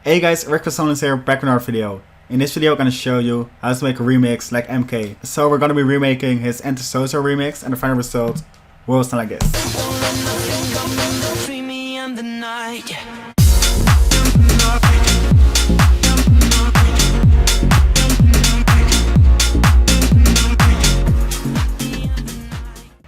Hey guys, Sonny here, back with another video. In this video I'm gonna show you how to make a remix like MK. So we're gonna be remaking his Antisocial remix, and the final result will sound like this.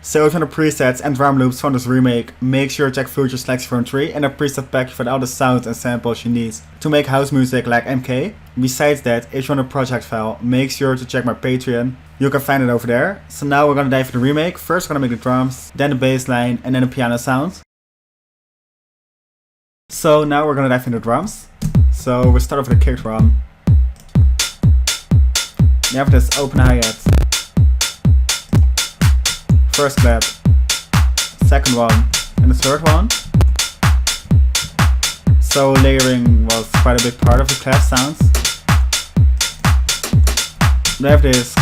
So from the presets and drum loops from this remake, make sure to check Future Selection from 3 and a preset pack for all the sounds and samples you need to make house music like MK. Besides that, if you want a project file, make sure to check my Patreon. You can find it over there. So now we're gonna dive into the remake. First we're gonna make the drums, then the bass line, and then the piano sound. So now we're gonna dive into the drums. So we start off with the kick drum. You have this open hi-hat. First clap, second one, and the third one. So layering was quite a big part of the clap sounds. They have this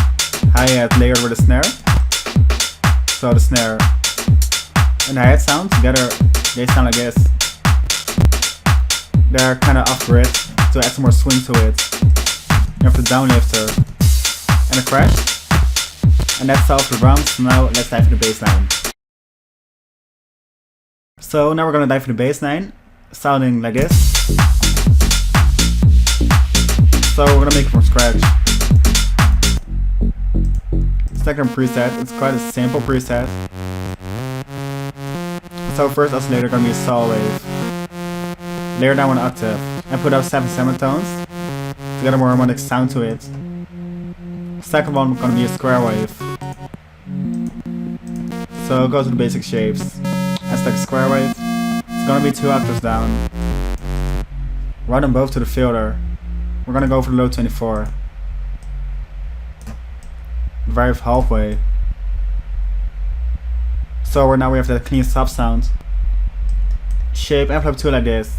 hi-hat layered with a snare. So the snare and the hi-hat sound together, they sound like this. They're kind of off grid to add some more swing to it. You have the downlifter and a crash. And that's all for the drums. Now let's dive into the bass line. So now we're gonna dive into the bass line, sounding like this. So we're gonna make it from scratch. Second preset, it's quite a simple preset. So first oscillator gonna be a saw wave. Layer down 1 octave and put up 7 semitones to get a more harmonic sound to it. Second one gonna be a square wave. So go to the basic shapes. As like a square wave, it's gonna be 2 octaves down. Run them both to the filter. We're gonna go for the low 24. Variable halfway. So now we have that clean sub sound. Shape envelope 2 like this.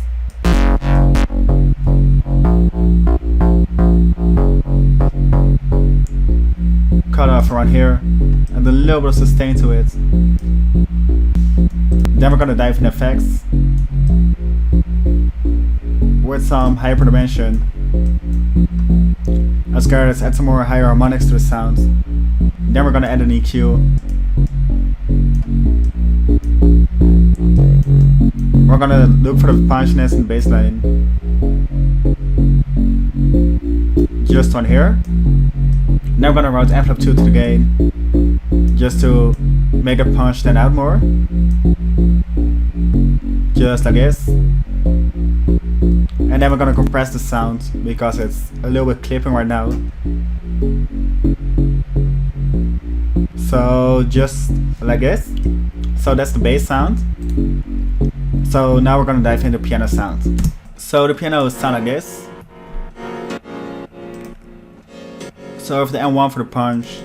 Cut off around here and a little bit of sustain to it. Then we're gonna dive in effects with some hyperdimension. Let's go, let's add some more higher harmonics to the sound. Then we're gonna add an EQ. We're gonna look for the punchiness in the bass line. Just on here. Now we're gonna route envelope 2 to the gain, just to make the punch stand out more. Just like this. And then we're gonna compress the sound, because it's a little bit clipping right now. So just like this. So that's the bass sound. So now we're gonna dive into the piano sound. So the piano sound like this. So with the M1 for the punch,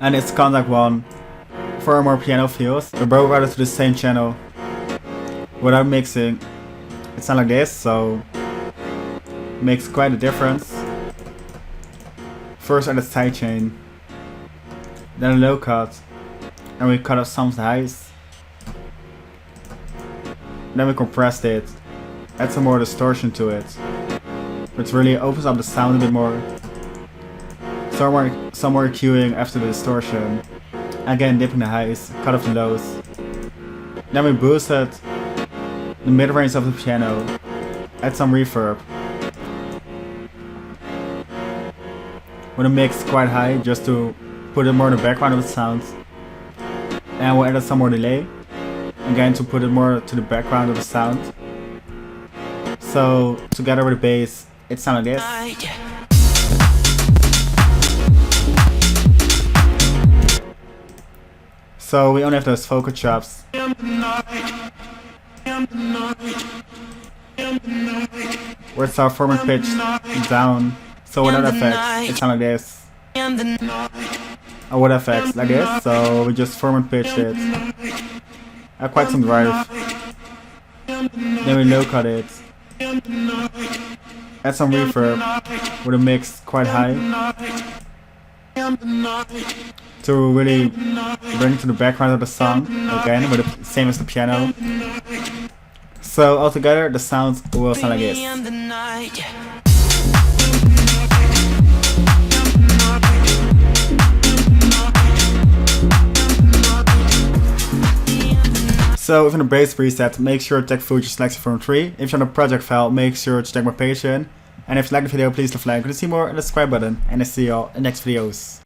and it's contact 1 for more piano feels. They're both routed to the same channel without mixing. It sounds like this, so it makes quite a difference. First add a sidechain, then a low cut, and we cut off some of the highs. Then we compressed it, add some more distortion to it, which really opens up the sound a bit more. Some more EQing after the distortion. Again, dipping the highs, cut off the lows. Then we boosted the mid-range of the piano, add some reverb. With a mix quite high, just to put it more in the background of the sound. And we'll add some more delay, again to put it more to the background of the sound. So together with the bass, it sounds like this. So we only have those vocal chops. With our forward pitch down. So without effects, it sounds like this. Or with effects, like this. So we just forward pitched it. Add quite some drive. Then we low cut it. Add some reverb with a mix quite high to really bring to the background of the song, again with the same as the piano. So altogether the sound will sound like this. So if you're on the bass preset, make sure to check Future Selection from 3. If you're on the project file, make sure to check my Patreon. And if you like the video, please leave a like to see more and the subscribe button. And I see y'all in the next videos.